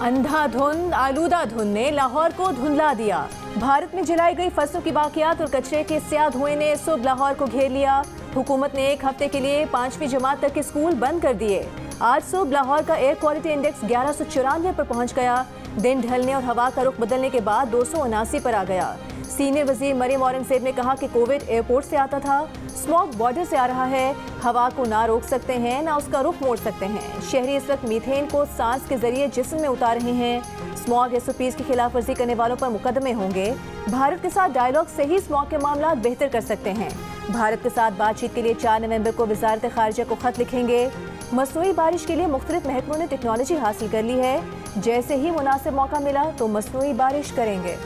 अंधाधुंध आलूदा धुंध ने लाहौर को धुंधला दिया। भारत में जलाई गई फसलों की बाकियात और कचरे के स्याह धुएं ने सुबह लाहौर को घेर लिया। हुकूमत ने एक हफ्ते के लिए 5वीं जमात तक के स्कूल बंद कर दिए। आज सुबह लाहौर का एयर क्वालिटी इंडेक्स 1194 पर पहुंच गया। दिन ढलने और हवा का रुख बदलने के बाद 279 पर आ गया। सीनियर वजीर मरियम औरंगजेब ने कहा कि कोविड एयरपोर्ट से आता था, स्मॉग बॉर्डर से आ रहा है। हवा को ना रोक सकते हैं ना उसका रुख मोड़ सकते हैं। शहरी इस वक्त मीथेन को सांस के जरिए जिस्म में उतार रहे हैं। स्मॉग SOPs की खिलाफ वर्जी करने वालों पर मुकदमे होंगे। भारत के साथ डायलॉग से ही स्मॉग के मामला बेहतर कर सकते हैं। भारत के साथ बातचीत के लिए 4 नवंबर को वजारत खारजा को खत लिखेंगे। मसनूई बारिश के लिए मुख्तलिफ महकमों ने टेक्नोलॉजी हासिल कर ली है। जैसे ही मुनासिब मौका मिला तो मसनूई बारिश करेंगे।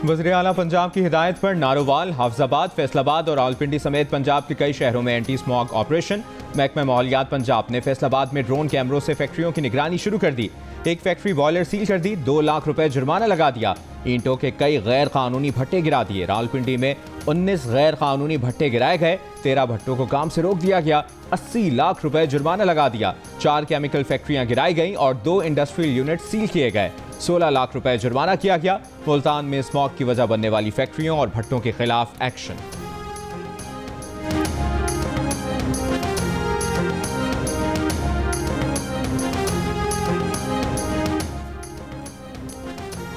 वज़ीर आला पंजाब की हिदायत पर नारोवाल, हाफजाबाद, फैसलाबाद और रावलपिंडी समेत पंजाब के कई शहरों में एंटी स्मॉग ऑपरेशन। महकमा माहौलियात पंजाब ने फैसलाबाद में ड्रोन कैमरों से फैक्ट्रियों की निगरानी शुरू कर दी। एक फैक्ट्री बॉयलर सील कर दी, 2 लाख रुपए जुर्माना लगा दिया। ईंटों के कई गैर कानूनी भट्टे गिरा दिए। रावलपिंडी में 19 गैर कानूनी भट्टे गिराए गए। 13 भट्टों को काम से रोक दिया गया। 80 लाख रुपए जुर्माना लगा दिया। 4 केमिकल फैक्ट्रियां गिराई गईं और 2 इंडस्ट्रियल यूनिट सील किए गए। 16 लाख रुपए जुर्माना किया गया। मुल्तान में स्मॉग की वजह बनने वाली फैक्ट्रियों और भट्टों के खिलाफ एक्शन।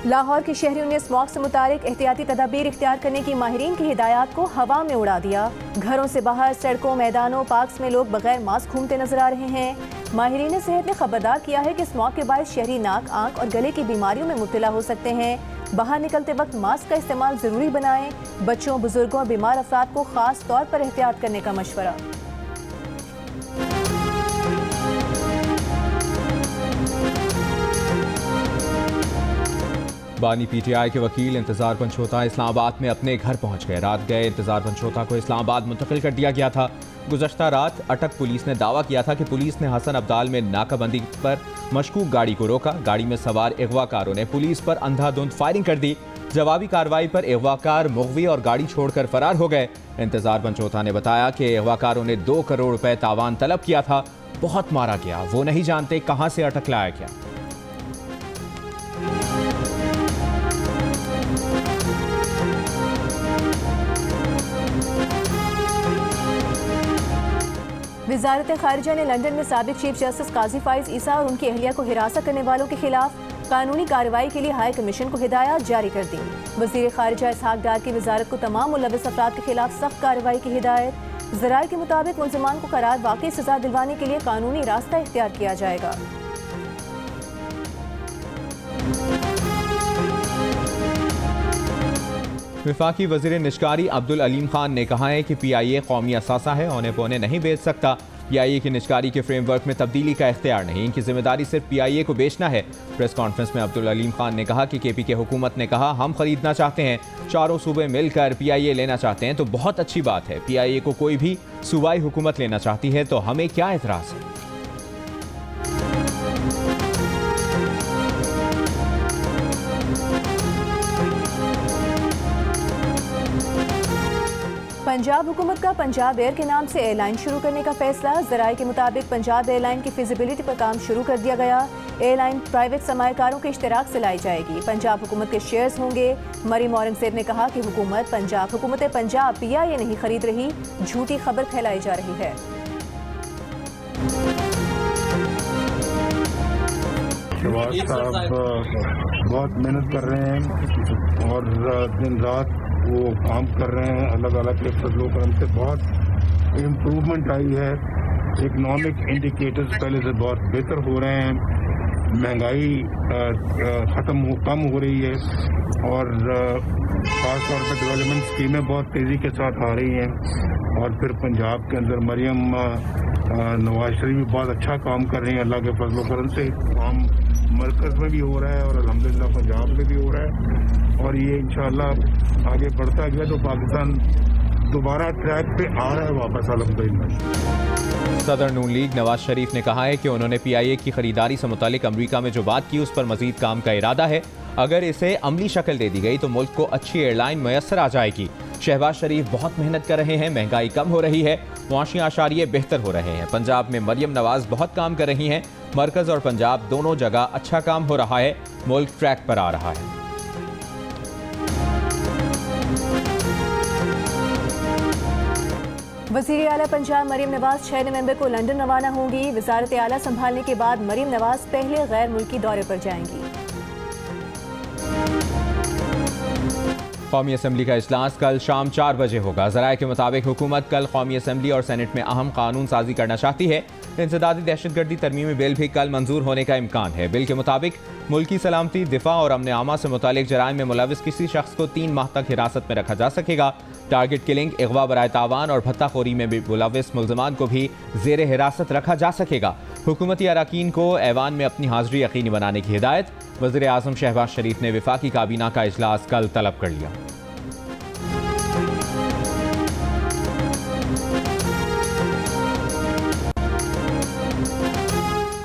लाहौर के शहरियों ने स्मॉग से मुतालिक एहतियाती तदाबीर इख्तियार करने की माहिरीन की हिदायत को हवा में उड़ा दिया। घरों से बाहर सड़कों, मैदानों, पार्क्स में लोग बगैर मास्क घूमते नजर आ रहे हैं। माहिरीन सेहत ने खबरदार किया है कि स्मॉग के बायस शहरी नाक, आंख और गले की बीमारियों में मुब्तला हो सकते हैं। बाहर निकलते वक्त मास्क का इस्तेमाल जरूरी बनाएं। बच्चों, बुजुर्गों और बीमार अफराद को खास तौर पर एहतियात करने का मशवरा। बानी PTI के वकील इंतजार पंचोता इस्लामाबाद में अपने घर पहुंच गए। रात गए इंतजार पंचोता को इस्लामाबाद मुंतकिल कर दिया गया था। गुज़श्ता रात अटक पुलिस ने दावा किया था कि पुलिस ने हसन अब्दाल में नाकाबंदी पर मशकूक गाड़ी को रोका। गाड़ी में सवार अगवाकारों ने पुलिस पर अंधाधुंध फायरिंग कर दी। जवाबी कार्रवाई पर अगवाकार मुगवी और गाड़ी छोड़कर फरार हो गए। इंतजार पंचोता ने बताया कि अगवाकारों ने 2 करोड़ रुपए तावान तलब किया था। बहुत मारा गया, वो नहीं जानते कहां से अटक लाया गया। वजारत खारिजा ने लंदन में साबिक चीफ जस्टिस काजी फाइज ईसा और उनकी अहलिया को हिरासत करने वालों के खिलाफ कानूनी कार्रवाई के लिए हाई कमीशन को हिदायत जारी कर दी। वजीर खारिजा इसहाक डार की वजारत को तमाम मुलविस अफराद के खिलाफ सख्त कार्रवाई की हिदायत। ज़राए के मुताबिक मुलजिमान को करार वाकई सजा दिलवाने के लिए कानूनी रास्ता इख्तियार किया जाएगा। वफाकी वज़ीर निजकारी अब्दुल अलीम खान ने कहा है कि PIA कौमी असासा है, औने पौने नहीं बेच सकता। PIA की निजकारी के फ्रेमवर्क में तब्दीली का इख्तियार नहीं, इनकी जिम्मेदारी सिर्फ PIA को बेचना है। प्रेस कॉन्फ्रेंस में अब्दुल अलीम खान ने कहा कि KPK हुकूमत ने कहा हम खरीदना चाहते हैं, चारों सूबे मिलकर PIA लेना चाहते हैं तो बहुत अच्छी बात है। PIA को कोई भी सूबाई हुकूमत लेना चाहती है तो हमें क्या एतराज़ है। पंजाब हुकूमत का पंजाब एयर के नाम से एयरलाइन शुरू करने का फैसला। ज़राए के मुताबिक पंजाब एयरलाइन की फिजिबिलिटी पर काम शुरू कर दिया गया। एयरलाइन प्राइवेट सरमायाकारों के इश्तिराक से लाई जाएगी। पंजाब हुकूमत के शेयर्स होंगे। मरियम औरंगजेब ने कहा कि हुकूमत पंजाब PIA नहीं खरीद रही, झूठी खबर फैलाई जा रही है। शहबाज साहब बहुत मेहनत कर रहे हैं और दिन रात वो काम कर रहे हैं। अलग अलग के फजलों पर हमसे बहुत इम्प्रूवमेंट आई है। इकनॉमिक इंडिकेटर्स पहले से बहुत बेहतर हो रहे हैं। महंगाई कम हो रही है और खास तौर पर डेवलपमेंट स्कीमें बहुत तेज़ी के साथ आ रही हैं। और फिर पंजाब के अंदर मरियम नवाज शरीफ भी बहुत अच्छा काम कर रही हैं। अल्लाह के फजल करम से काम मरकज़ में भी हो रहा है और अल्हम्दुलिल्लाह पंजाब में भी हो रहा है। और ये इंशाअल्लाह आगे बढ़ता गया तो पाकिस्तान दोबारा ट्रैक पे आ रहा है वापस अल्हम्दुलिल्लाह। सदर नून लीग नवाज शरीफ ने कहा है कि उन्होंने PIA की खरीदारी से मुतालिक अमरीका में जो बात की उस पर मजीद काम का इरादा है। अगर इसे अमली शक्ल दे दी गई तो मुल्क को अच्छी एयरलाइन मैसर आ जाएगी। शहबाज शरीफ बहुत मेहनत कर रहे हैं, महंगाई कम हो रही है, मुआशी आशारिये बेहतर हो रहे हैं। पंजाब में मरियम नवाज बहुत काम कर रही हैं, मरकज और पंजाब दोनों जगह अच्छा काम हो रहा है, मुल्क ट्रैक पर आ रहा है। वज़ीर आला पंजाब मरियम नवाज 6 नवंबर को लंदन रवाना होंगी। वज़ारत आला संभालने के बाद मरियम नवाज पहले गैर मुल्की दौरे पर जाएंगी। कौमी असम्बली का इजलास कल शाम 4 बजे होगा। ज़राए के मुताबिक हुकूमत कल कौमी असम्बली और सेनेट में अहम कानून साजी करना चाहती है। इंसदादी दहशतगर्दी तरमीमी बिल भी कल मंजूर होने का इम्कान है। बिल के मुताबिक मुल्की सलामती, दिफा और अमन आमा से मुतालिक जराइम में मुलविस किसी शख्स को 3 माह तक हिरासत में रखा जा सकेगा। टारगेट किलिंग, अगवा बराए तावान और भत्ताखोरी में भी मुलविस मुल्ज़मान को भी ज़ेर हिरासत रखा जा सकेगा। हुकूमती अरकान को ऐवान में अपनी हाज़िरी यकीनी बनाने की हिदायत। वज़ीर आज़म शहबाज शरीफ ने वफाकी काबीना का इजलास कल तलब कर लिया।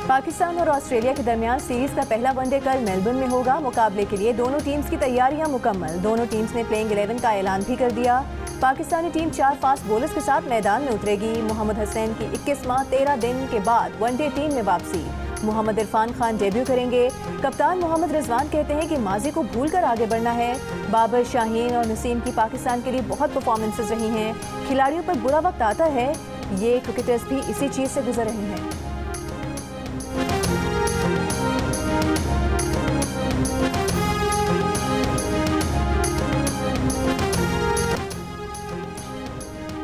पाकिस्तान और ऑस्ट्रेलिया के दरमियान सीरीज का पहला वनडे कल मेलबर्न में होगा। मुकाबले के लिए दोनों टीम्स की तैयारियां मुकम्मल। दोनों टीम्स ने प्लेइंग 11 का ऐलान भी कर दिया। पाकिस्तानी टीम 4 फास्ट बॉलर्स के साथ मैदान में उतरेगी। मोहम्मद हसैन की 21 माह 13 दिन के बाद वनडे टीम में वापसी। मोहम्मद इरफान खान डेब्यू करेंगे। कप्तान मोहम्मद रिजवान कहते हैं कि माजी को भूलकर आगे बढ़ना है। बाबर, शाहीन और नसीम की पाकिस्तान के लिए बहुत परफॉर्मेंसेज रही हैं। खिलाड़ियों पर बुरा वक्त आता है, ये क्रिकेटर्स भी इसी चीज़ से गुजर रहे हैं।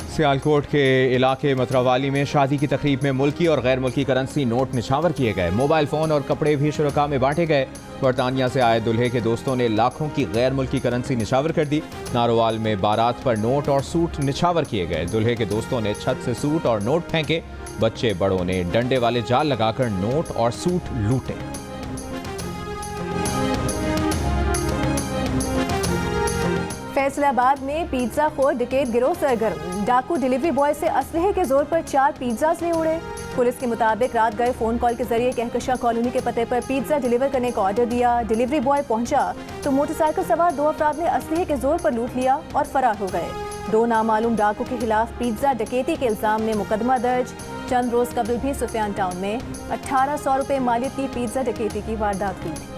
सियालकोट के इलाके मतरावाली में शादी की तकरीब में मुल्की और गैर मुल्की करेंसी नोट निछावर किए गए। मोबाइल फ़ोन और कपड़े भी शुरका में बांटे गए। बरतानिया से आए दुल्हे के दोस्तों ने लाखों की गैर मुल्की करेंसी निछावर कर दी। नारोवाल में बारात पर नोट और सूट निछावर किए गए। दुल्हे के दोस्तों ने छत से सूट और नोट फेंके। बच्चे बड़ों ने डंडे वाले जाल लगाकर नोट और सूट लूटे। फैसलाबाद में पिज्जा खोर डकैत गिरोह सरगर्म। डाकू डिलीवरी बॉय से असलहे के जोर पर 4 पिज्जास ले उड़े। पुलिस के मुताबिक रात गए फोन कॉल के जरिए कहकशा कॉलोनी के पते पर पिज्जा डिलीवर करने का ऑर्डर दिया। डिलीवरी बॉय पहुंचा तो मोटरसाइकिल सवार 2 अफराद ने असलहे के जोर पर लूट लिया और फरार हो गए। 2 नामालूम डाकू के खिलाफ पिज्जा डकैती के इल्जाम में मुकदमा दर्ज। चंद रोज कबल भी सुफियान टाउन में 1800 रुपए मालियत की पिज्जा डकैती की वारदात हुई थी।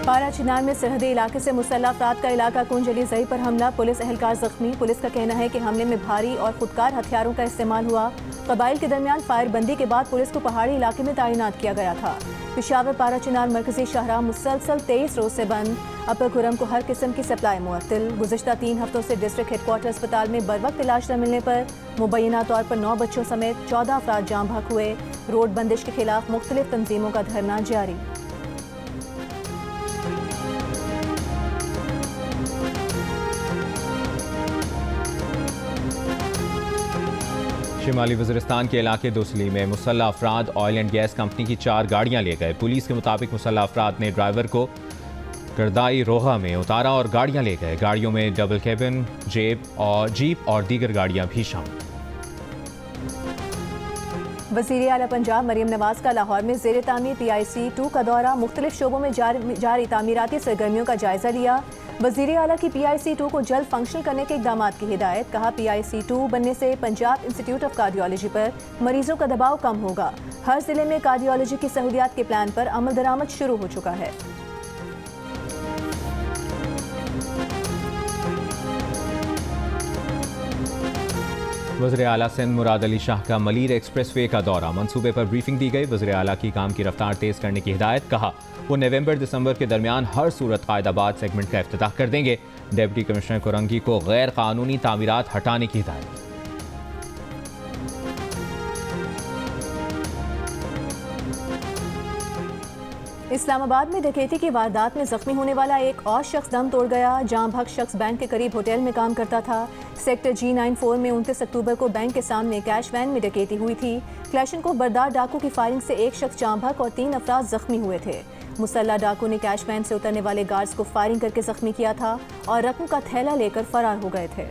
पारा चिनार में सरहदी इलाके से मुसल्लह अफराद का इलाका कुंज अली जई पर हमला। पुलिस एहलकार जख्मी। पुलिस का कहना है कि हमले में भारी और खुदकार हथियारों का इस्तेमाल हुआ। कबाइल के दरमियान फायरबंदी के बाद पुलिस को पहाड़ी इलाके में तैनात किया गया था। पेशावर पारा चिनार मरकजी शाहराह मुसलसल 23 रोज से बंद। अपर खुरम को हर किस्म की सप्लाई मुअत्तल। गुज़िश्ता 3 हफ्तों से डिस्ट्रिक्ट हेडक्वार्टर अस्पताल में बर वक्त इलाज न मिलने पर मुबैना तौर पर 9 बच्चों समेत 14 अफराद जाम बहक हुए। रोड बंदिश के खिलाफ मुख्तलिफ तंजीमों का धरना जारी। शिमाली वज़ीरिस्तान के इलाके दोसली में मुसल्लह अफराद ऑयल एंड गैस कंपनी की 4 गाड़ियां ले गए। पुलिस के मुताबिक मुसल्लह अफराद ने ड्राइवर को करदाई रोगा में उतारा और गाड़ियां ले गए। गाड़ियों में डबल कैबिन, जीप और दीगर गाड़ियां भी शामिल। वज़ीर आला पंजाब मरियम नवाज का लाहौर में ज़ेर तामीर PIC 2 का दौरा। मुख्तलिफ शोबों में जारी तामीराती सरगर्मियों का जायजा लिया। वज़ीर आला की PIC 2 को जल्द फंक्शन करने के इक़दाम की हिदायत। कहा PIC 2 बनने से पंजाब इंस्टीट्यूट ऑफ कार्डियोलॉजी पर मरीजों का दबाव कम होगा। हर जिले में कार्डियोलॉजी की सहूलियात के प्लान पर अमल दरामद शुरू हो चुका है। वज़ीर आला सिंध मुराद अली शाह का मलीर एक्सप्रेसवे का दौरा। मंसूबे पर ब्रीफिंग दी गई। वज़ीर आला की काम की रफ्तार तेज़ करने की हिदायत। कहा वो नवंबर-दिसंबर के दरमियान हर सूरत कायदाबाद सेगमेंट का इफ्तिताह कर देंगे। डिप्टी कमिश्नर कोरंगी को गैर कानूनी तामीरात हटाने की हिदायत। इस्लामाबाद में डकैती की वारदात में जख्मी होने वाला एक और शख्स दम तोड़ गया। जाम भग शख्स बैंक के करीब होटल में काम करता था। सेक्टर G94 में 29 अक्टूबर को बैंक के सामने कैश वैन में डकैती हुई थी। क्लैशनकोफ बरदार डाकू की फायरिंग से एक शख्स जाम भग और 3 अफराद जख्मी हुए थे। मुसल्ला डाकू ने कैश वैन से उतरने वाले गार्ड्स को फायरिंग करके जख्मी किया था और रकम का थैला लेकर फरार हो गए थे।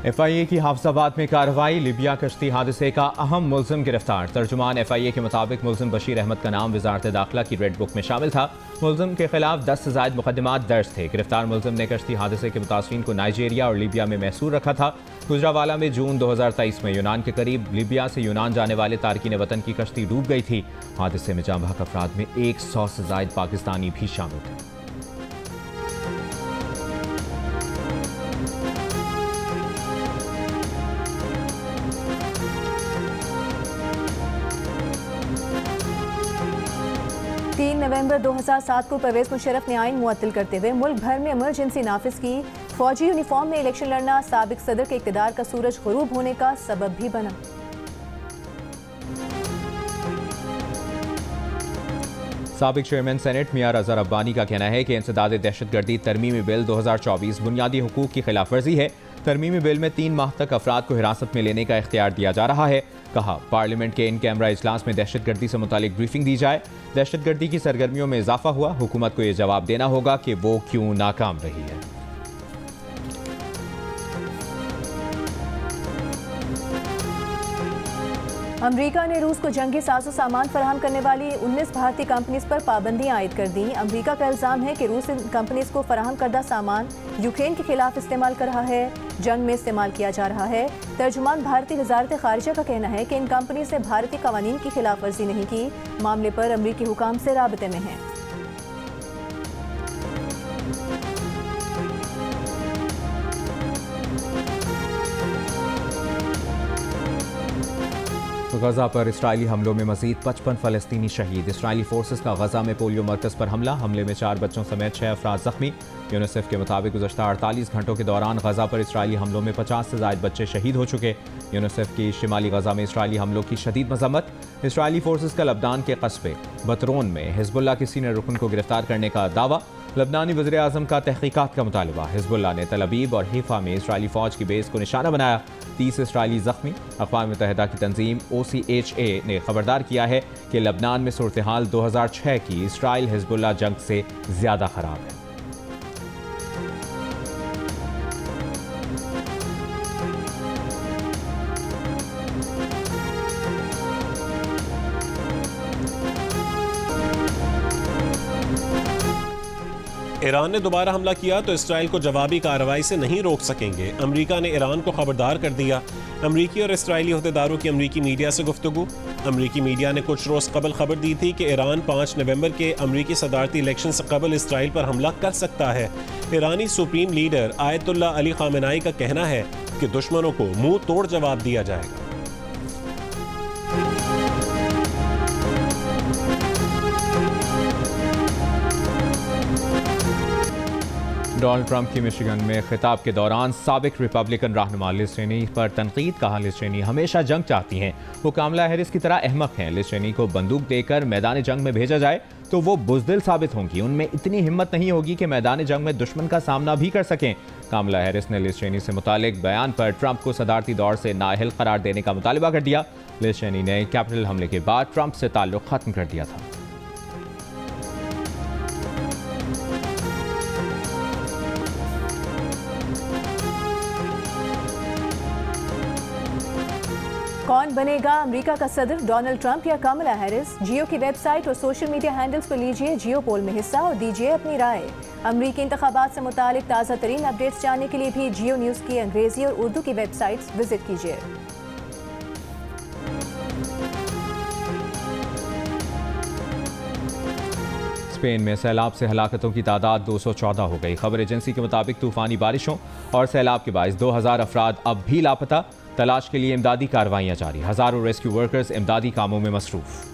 FIA की हाफिजाबाद में कार्रवाई, लिबिया कश्ती हादसे का अहम मुल्जिम गिरफ्तार। तर्जुमान FIA के मुताबिक मुल्जिम बशीर अहमद का नाम वजारत दाखिला की रेड बुक में शामिल था। मुल्जिम के खिलाफ 10 से ज़ायद मुकदमात दर्ज थे। गिरफ्तार मुल्जिम ने कश्ती हादसे के मुतासरीन को नाइजीरिया और लीबिया में महसूर रखा था। गुजरावाला में जून 2023 में यूनान के करीब लीबिया से यूनान जाने वाले तारकीन वतन की कश्ती डूब गई थी। हादसे में जाँ बहक अफराद में 100 से ज़ायद पाकिस्तानी भी शामिल थे। नवंबर 2007 को परवेज मुशर्रफ ने आइन मुअत्तल करते हुए मुल्क भर में इमरजेंसी नाफिज की। फौजी यूनिफॉर्म में इलेक्शन लड़ना साबिक सदर के इक़्तिदार का सूरज ग़ुरूब होने का सबब भी बना। साबिक चेयरमैन सेनेट मियां रज़ा रब्बानी का कहना है कि इंसदाद दहशतगर्दी तरमीमी बिल 2024 बुनियादी हुकूक की खिलाफ वर्जी है। तरमीमी बिल में 3 माह तक अफराद को हिरासत में लेने का इख्तियार दिया जा रहा है। कहा, पार्लियामेंट के इन कैमरा इजलास में दहशतगर्दी से मुतालिक ब्रीफिंग दी जाए। दहशतगर्दी की सरगर्मियों में इजाफा हुआ, हुकूमत को यह जवाब देना होगा कि वो क्यों नाकाम रही है। अमरीका ने रूस को जंगी साजो सामान फराहम करने वाली 19 भारतीय कंपनीज पर पाबंदियां आयद कर दी। अमरीका का इल्जाम है कि रूस इन कंपनीज को फराहम करदा सामान यूक्रेन के खिलाफ इस्तेमाल कर रहा है, जंग में इस्तेमाल किया जा रहा है। तर्जुमान भारतीय वजारत खारिजा का कहना है कि इन कंपनीज ने भारतीय कवानीन की खिलाफ वर्जी नहीं की। मामले पर अमरीकी हुकाम से राबते में है। गजा पर इसराइली हमलों में मजीद 55 फ़लस्तीनी शहीद। इसराइली फोर्सेस का गजा में पोलियो मरकज़ पर हमले में 4 बच्चों समेत 6 अफराद जख्मी। यूनिसेफ के मुताबिक गुज़श्ता 48 घंटों के दौरान गजा पर इसराइली हमलों में 50 से ज़ायद बच्चे शहीद हो चुके। यूनिसेफ की शिमाली गजा में इसराइली हमलों की शदीद मजम्मत। इसराइली फोर्सेस का लबनान के कस्बे बतरोन में हिजबुल्लाह के सीनियर रुकन को गिरफ्तार करने का दावा। लबनानी वज़ीर आज़म का तहकीकात का मुतालबा। हिजबुल्लाह ने तल अबीब और हैफा में इसराइली फ़ौज की बेस को निशाना बनाया। 30 इसराइली जख्मी। अक़वाम मुत्तहिदा की तंजीम OCHA ने खबरदार किया है कि लबनान में सूरत हाल 2006 की इसराइल हिजबुल्लाह जंग से ज़्यादा ख़राब है। ईरान ने दोबारा हमला किया तो इसराइल को जवाबी कार्रवाई से नहीं रोक सकेंगे। अमेरिका ने ईरान को खबरदार कर दिया। अमेरिकी और इसराइली अहदेदारों की अमेरिकी मीडिया से गुफ्तगू। अमेरिकी मीडिया ने कुछ रोज़ कबल खबर दी थी कि ईरान 5 नवंबर के अमेरिकी सदारती इलेक्शन से कबल इसराइल पर हमला कर सकता है। ईरानी सुप्रीम लीडर आयतुल्लाह अली खामेनाई का कहना है कि दुश्मनों को मुंह तोड़ जवाब दिया जाएगा। डोनाल्ड ट्रंप की मिशिगन में खिताब के दौरान साबिक रिपब्लिकन रहनुमा लिज चेनी पर तनकीद। कहा, लिज चेनी हमेशा जंग चाहती हैं, वो कामला हैरिस की तरह अहमक हैं। लिज चेनी को बंदूक देकर मैदान जंग में भेजा जाए तो वो बुज़दिल साबित होंगी। उनमें इतनी हिम्मत नहीं होगी कि मैदान जंग में दुश्मन का सामना भी कर सकें। कामला हैरिस ने लिज चेनी से मुतालिक बयान पर ट्रंप को सदारती दौर से नाअहल करार देने का मुतालबा कर दिया। लिज चेनी ने कैपिटल हमले के बाद ट्रंप से ताल्लुक खत्म कर दिया था। कौन बनेगा अमेरिका का सदर, डोनाल्ड ट्रंप या कमला हैरिस? जियो की वेबसाइट और सोशल मीडिया हैंडल्स पर लीजिए जियो पोल में हिस्सा और दीजिए अपनी राय। अमेरिकी इंतखाबात से मुतालिक ताज़ा तरीन अपडेट्स जानने के लिए भी जियो न्यूज़ की अंग्रेजी और उर्दू की वेबसाइट्स विजिट कीजिए। स्पेन में सैलाब से हलाकतों की तादाद 214 हो गई। खबर एजेंसी के मुताबिक तूफानी बारिशों और सैलाब के बायस 2000 अफराद अब भी लापता। तलाश के लिए इमदादी कार्रवाइयां जारी। हजारों रेस्क्यू वर्कर्स इमदादी कामों में मसरूफ।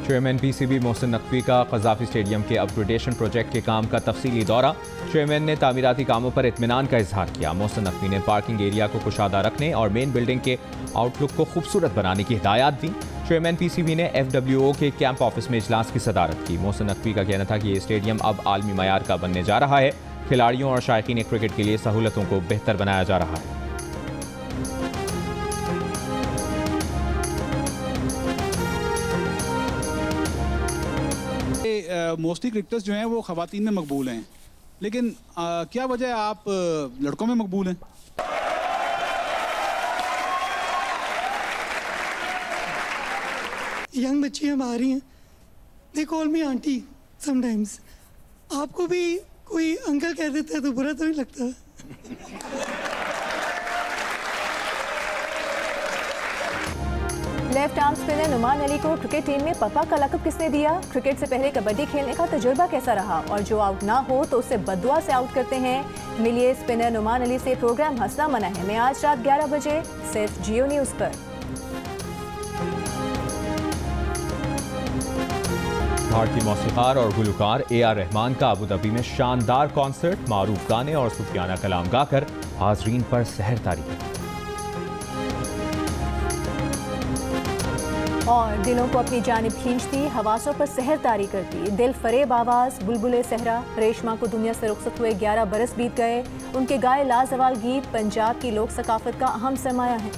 चेयरमैन PCB मोहसिन नकवी का क़ज़ाफ़ी स्टेडियम के अपग्रेडेशन प्रोजेक्ट के काम का तफसीली दौरा। चेयरमैन ने तामीराती कामों पर इत्मीनान का इजहार किया। मोहसिन नकवी ने पार्किंग एरिया को कुशादा रखने और मेन बिल्डिंग के आउटलुक को खूबसूरत बनाने की हिदायत दी। चेयरमैन PCB ने FWO के कैंप ऑफिस में इजलास की सदारत की। मोहसिन नकवी का कहना था कि ये स्टेडियम अब आलमी मयार का बनने जा रहा है। खिलाड़ियों और शायकीन क्रिकेट के लिए सहूलतों को बेहतर बनाया जा रहा है। मोस्टली क्रिकेटर्स जो हैं वो ख़वातीन में मकबूल हैं, लेकिन क्या वजह है आप लड़कों में मकबूल हैं? यंग बच्चियाँ बाहर ही हैं, they call me aunty sometimes. आपको भी कोई अंकल कह देता है तो बुरा तो नहीं लगता? Left arm spinner Numan Ali को क्रिकेट टीम में पप्पा का लक़ब किसने दिया? क्रिकेट से पहले कबड्डी खेलने का तजुर्बा कैसा रहा? और जो आउट ना हो तो उसे बद्दुआ से आउट करते हैं। मिलिए स्पिनर नुमान अली से प्रोग्राम हंसना मना है में आज रात 11 बजे सिर्फ जियो न्यूज़ पर। भारतीय मौसीकार और गुलकार ए.आर. रहमान का अबू धाबी में शानदार कॉन्सर्ट, मारूफ गाने और सूफियाना कलाम गाकर हाजरीन पर सहर तारी की। और दिलों को अपनी जानिब खींचती, हवासों पर सहर तारी करती, दिल फरेब आवाज़ बुलबुले सहरा। रेशमा को दुनिया से रुखसत हुए 11 बरस बीत गए। उनके गाए लाजवाल गीत पंजाब की लोक सकाफत का अहम सरमाया है।